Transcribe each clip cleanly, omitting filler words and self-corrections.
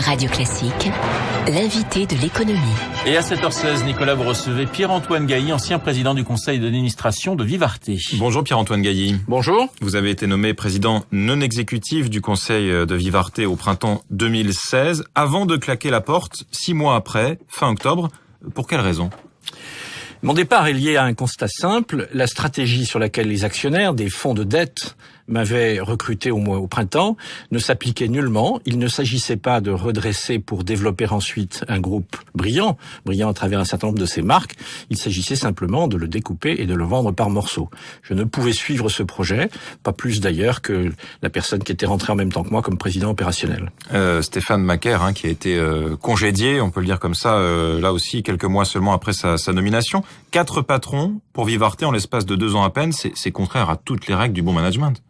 Radio Classique, l'invité de l'économie. Et à 7h16, Nicolas, vous recevez Pierre-Antoine Gailly, ancien président du conseil d'administration de Vivarté. Bonjour Pierre-Antoine Gailly. Bonjour. Vous avez été nommé président non exécutif du conseil de Vivarté au printemps 2016, avant de claquer la porte 6 mois après, fin octobre. Pour quelle raison ? Mon départ est lié à un constat simple. La stratégie sur laquelle les actionnaires des fonds de dette m'avaient recruté au printemps ne s'appliquait nullement. Il ne s'agissait pas de redresser pour développer ensuite un groupe brillant à travers un certain nombre de ses marques. Il s'agissait simplement de le découper et de le vendre par morceaux. Je ne pouvais suivre ce projet, pas plus d'ailleurs que la personne qui était rentrée en même temps que moi comme président opérationnel. Stéphane Macaire, qui a été congédié, on peut le dire comme ça, là aussi quelques mois seulement après sa nomination. 4 patrons pour Vivarté en l'espace de 2 ans à peine, c'est contraire à toutes les règles du bon management.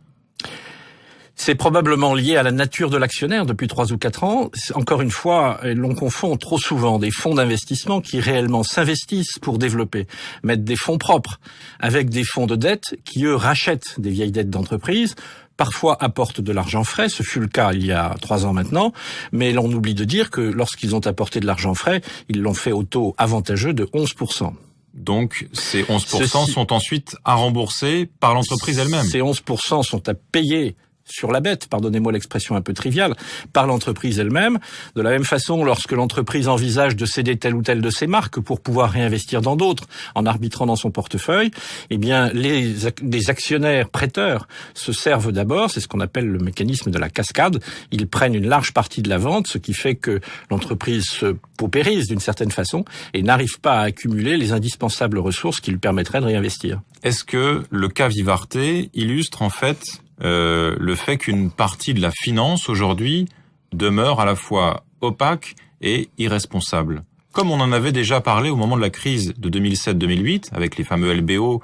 C'est probablement lié à la nature de l'actionnaire depuis 3 ou 4 ans. Encore une fois, l'on confond trop souvent des fonds d'investissement qui réellement s'investissent pour développer, mettent des fonds propres, avec des fonds de dette qui, eux, rachètent des vieilles dettes d'entreprise, parfois apportent de l'argent frais, ce fut le cas il y a 3 ans maintenant, mais l'on oublie de dire que lorsqu'ils ont apporté de l'argent frais, ils l'ont fait au taux avantageux de 11%. Donc, ces 11% sont ensuite à rembourser par l'entreprise elle-même. Ces 11% sont à payer sur la bête, pardonnez-moi l'expression un peu triviale, par l'entreprise elle-même. De la même façon, lorsque l'entreprise envisage de céder telle ou telle de ses marques pour pouvoir réinvestir dans d'autres, en arbitrant dans son portefeuille, eh bien, les actionnaires prêteurs se servent d'abord, c'est ce qu'on appelle le mécanisme de la cascade. Ils prennent une large partie de la vente, ce qui fait que l'entreprise se paupérise d'une certaine façon et n'arrive pas à accumuler les indispensables ressources qui lui permettraient de réinvestir. Est-ce que le cas Vivarté illustre en fait le fait qu'une partie de la finance aujourd'hui demeure à la fois opaque et irresponsable? Comme on en avait déjà parlé au moment de la crise de 2007-2008 avec les fameux LBO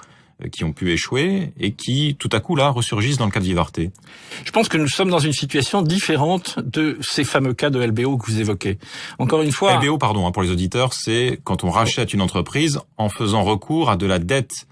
qui ont pu échouer et qui, tout à coup, là, ressurgissent dans le cas de Vivarté. Je pense que nous sommes dans une situation différente de ces fameux cas de LBO que vous évoquez. Encore une fois... LBO, pardon, pour les auditeurs, c'est quand on rachète une entreprise en faisant recours à de la dette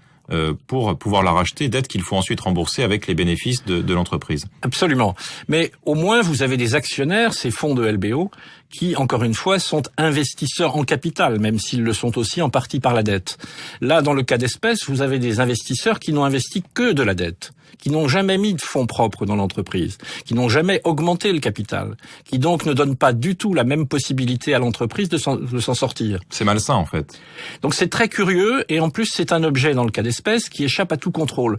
pour pouvoir la racheter, dette qu'il faut ensuite rembourser avec les bénéfices de l'entreprise. Absolument. Mais au moins, vous avez des actionnaires, ces fonds de LBO, qui, encore une fois, sont investisseurs en capital, même s'ils le sont aussi en partie par la dette. Là, dans le cas d'espèce, vous avez des investisseurs qui n'ont investi que de la dette, qui n'ont jamais mis de fonds propres dans l'entreprise, qui n'ont jamais augmenté le capital, qui donc ne donnent pas du tout la même possibilité à l'entreprise de s'en sortir. C'est malsain, en fait. Donc c'est très curieux, et en plus c'est un objet, dans le cas d'espèce, qui échappe à tout contrôle.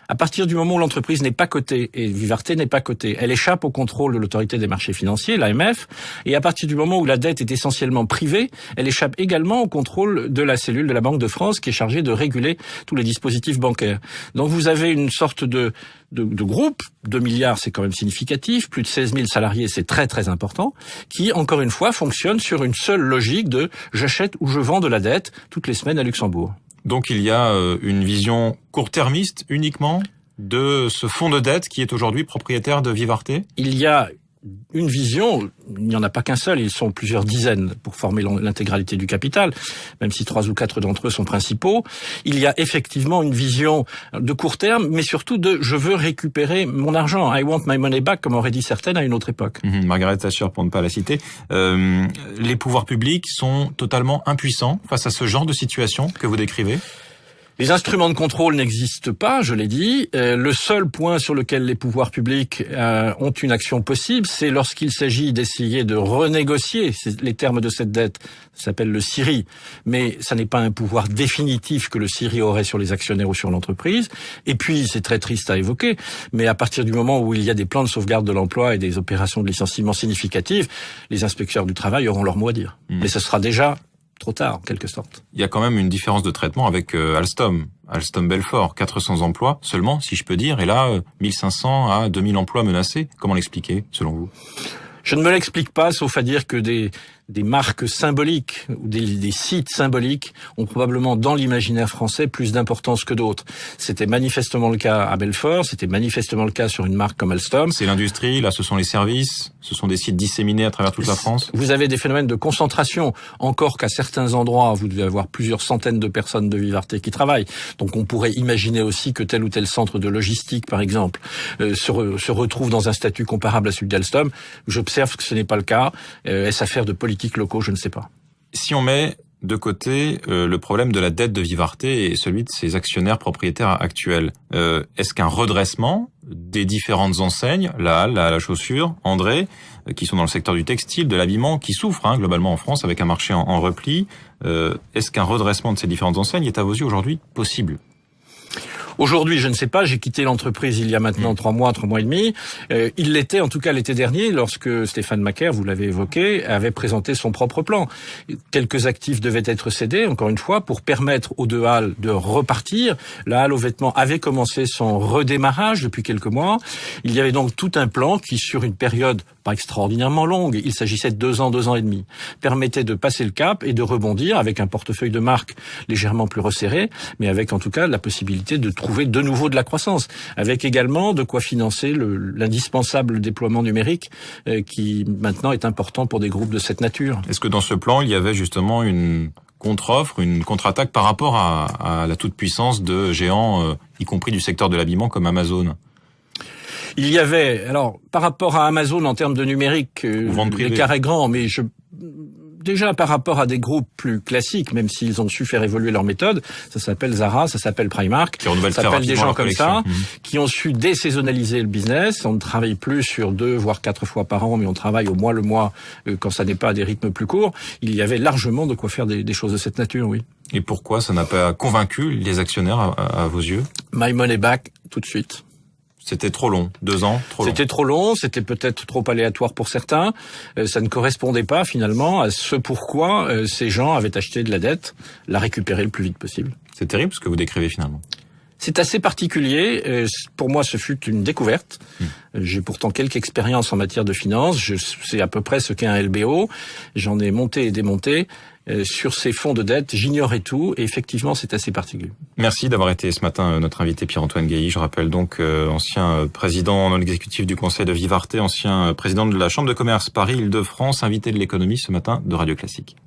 À partir du moment où l'entreprise n'est pas cotée, et Vivarté n'est pas cotée, elle échappe au contrôle de l'autorité des marchés financiers, l'AMF, et à partir du moment où la dette est essentiellement privée, elle échappe également au contrôle de la cellule de la Banque de France qui est chargée de réguler tous les dispositifs bancaires. Donc vous avez une sorte de groupe, 2 milliards c'est quand même significatif, plus de 16 000 salariés c'est très très important, qui encore une fois fonctionne sur une seule logique de j'achète ou je vends de la dette toutes les semaines à Luxembourg. Donc il y a une vision court-termiste uniquement de ce fonds de dette qui est aujourd'hui propriétaire de Vivarté ? Il y a une vision, il n'y en a pas qu'un seul, ils sont plusieurs dizaines pour former l'intégralité du capital, même si 3 ou 4 d'entre eux sont principaux. Il y a effectivement une vision de court terme, mais surtout de « je veux récupérer mon argent »,« I want my money back », comme auraient dit certaines à une autre époque. Margaret Thatcher, pour ne pas la citer. Les pouvoirs publics sont totalement impuissants face à ce genre de situation que vous décrivez ? Les instruments de contrôle n'existent pas, je l'ai dit. Le seul point sur lequel les pouvoirs publics ont une action possible, c'est lorsqu'il s'agit d'essayer de renégocier les termes de cette dette. Ça s'appelle le CIRI. Mais ça n'est pas un pouvoir définitif que le CIRI aurait sur les actionnaires ou sur l'entreprise. Et puis, c'est très triste à évoquer, mais à partir du moment où il y a des plans de sauvegarde de l'emploi et des opérations de licenciement significatives, les inspecteurs du travail auront leur mot à dire. Mais ce sera déjà trop tard, en quelque sorte. Il y a quand même une différence de traitement avec Alstom Belfort, 400 emplois seulement, si je peux dire, et là, 1500 à 2000 emplois menacés. Comment l'expliquer, selon vous ? Je ne me l'explique pas, sauf à dire que des des marques symboliques ou des sites symboliques ont probablement dans l'imaginaire français plus d'importance que d'autres. C'était manifestement le cas à Belfort, c'était manifestement le cas sur une marque comme Alstom. C'est l'industrie, là ce sont les services, ce sont des sites disséminés à travers toute la France. Vous avez des phénomènes de concentration, encore qu'à certains endroits, vous devez avoir plusieurs centaines de personnes de Vivarté qui travaillent. Donc on pourrait imaginer aussi que tel ou tel centre de logistique, par exemple, se retrouve dans un statut comparable à celui d'Alstom. J'observe que ce n'est pas le cas. Est-ce affaire de politique locaux, je ne sais pas. Si on met de côté le problème de la dette de Vivarté et celui de ses actionnaires propriétaires actuels, est-ce qu'un redressement des différentes enseignes, la Halle, la chaussure, André, qui sont dans le secteur du textile, de l'habillement, qui souffrent globalement en France avec un marché en repli, est-ce qu'un redressement de ces différentes enseignes est à vos yeux aujourd'hui possible ? Aujourd'hui, je ne sais pas, j'ai quitté l'entreprise il y a maintenant 3 mois et demi. Il l'était en tout cas l'été dernier lorsque Stéphane Macaire, vous l'avez évoqué, avait présenté son propre plan. Quelques actifs devaient être cédés, encore une fois, pour permettre aux 2 halles de repartir. La halle aux vêtements avait commencé son redémarrage depuis quelques mois. Il y avait donc tout un plan qui, sur une période pas extraordinairement longue, il s'agissait de 2 ans et demi, permettait de passer le cap et de rebondir avec un portefeuille de marque légèrement plus resserré, mais avec en tout cas la possibilité de trouver de nouveau de la croissance, avec également de quoi financer l'indispensable déploiement numérique qui maintenant est important pour des groupes de cette nature. Est-ce que dans ce plan, il y avait justement une contre-offre, une contre-attaque par rapport à la toute-puissance de géants, y compris du secteur de l'habillement comme Amazon ? Il y avait, alors, par rapport à Amazon en termes de numérique, l'écart est grand, mais déjà par rapport à des groupes plus classiques, même s'ils ont su faire évoluer leur méthode, ça s'appelle Zara, ça s'appelle Primark, ça s'appelle des gens comme ça, qui ont su désaisonnaliser le business. On ne travaille plus sur 2 voire 4 fois par an, mais on travaille au mois le mois quand ça n'est pas à des rythmes plus courts. Il y avait largement de quoi faire des choses de cette nature, oui. Et pourquoi ça n'a pas convaincu les actionnaires à vos yeux ? My money back, tout de suite. C'était trop long, 2 ans, trop long. C'était trop long, c'était peut-être trop aléatoire pour certains. Ça ne correspondait pas finalement à ce pourquoi ces gens avaient acheté de la dette, la récupérer le plus vite possible. C'est terrible ce que vous décrivez finalement. C'est assez particulier. Pour moi, ce fut une découverte. J'ai pourtant quelques expériences en matière de finance. Je sais à peu près ce qu'est un LBO. J'en ai monté et démonté. Sur ces fonds de dette, j'ignorais tout et effectivement, c'est assez particulier. Merci d'avoir été ce matin notre invité Pierre-Antoine Gailly. Je rappelle donc ancien président non exécutif du Conseil de Vivarté, ancien président de la Chambre de commerce Paris-Île-de-France, invité de l'économie ce matin de Radio Classique.